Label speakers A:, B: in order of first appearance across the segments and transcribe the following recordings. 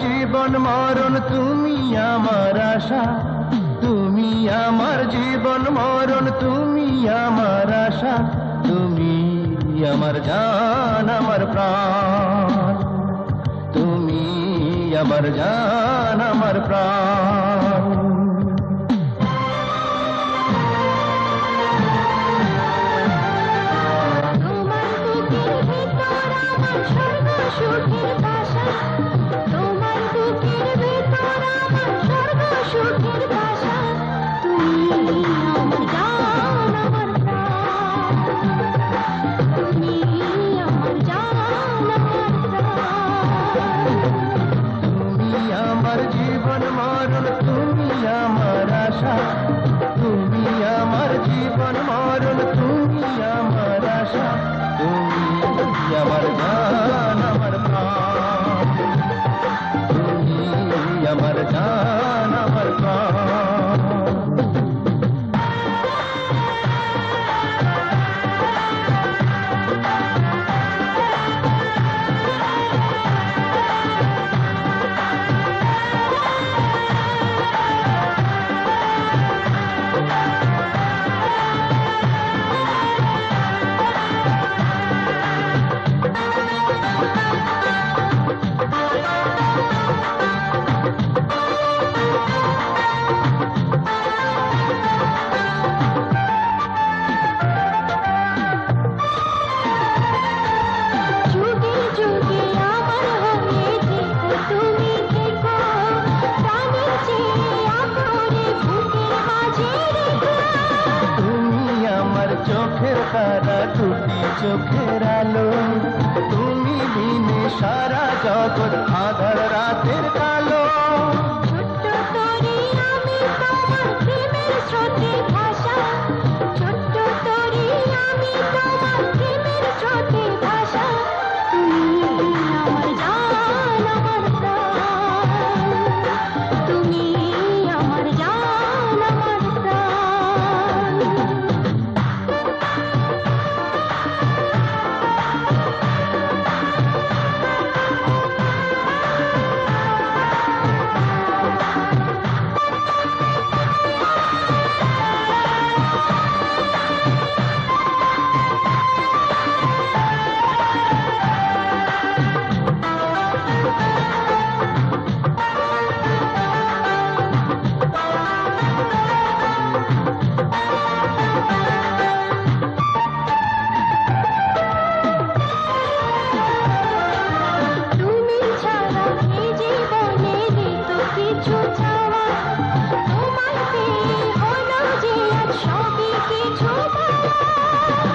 A: জীবন মরণ তুমি আমার আশা, তুমি আমার জীবন মরণ তুমি আমার আশা, তুমি আমার জান আমার প্রাণ, তুমি আমার জান আমার প্রাণ।
B: সুখের ভাষা, তোমার বুকের ভেতর আমার স্বর্গ সুখের ভাষা, তুমি আমার জান আমার প্রাণ, তুমি আমার জান আমার প্রাণ।
A: তুমি আমার জীবন মরণ তুমি আমার আশা, তুমি আমার জীবন মরণ তুমি আমার আশা, তুমি আমার জান আমার প্রাণ, তুমি আমার জান আমার প্রাণ। চোখের তারা দুটি চোখের আলো, তুমি বিনে সারা জগৎ আধার রাতের কালো।
B: ছোট্ট তরি আমি তোমার প্রেমের স্রোতে ভাষা, ছোট্ট তরি আমি তোমার প্রেমের স্রোতে ভাষা, তুমি আমার জান আমার প্রাণ, তুমি আমার জান আমার প্রাণ।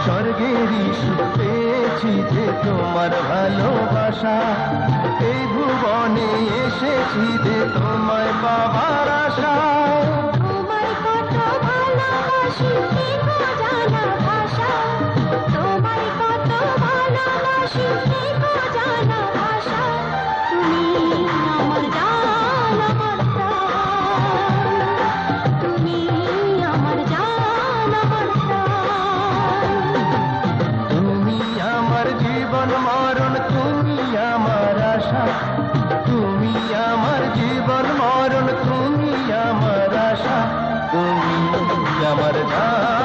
A: স্বর্গেরই সুখ পেয়েছি যে তোমার ভালোবাসা, এই ভুবনে এসেছি যে তোমায় পাবার আশা।
B: তোমায় কত ভালোবাসি শেখো জানা ভাষা, তোমায় কত ভালোবাসি শেখো জানা ভাষা, তুমি আমার জান আমার প্রাণ, তুমি আমার জান আমার প্রাণ।
A: তুমি আমার জীবন মরণ তুমি আমার আশা, তুমি আমার জীবন মরণ তুমি আমার আশা, তুমি আমার জান।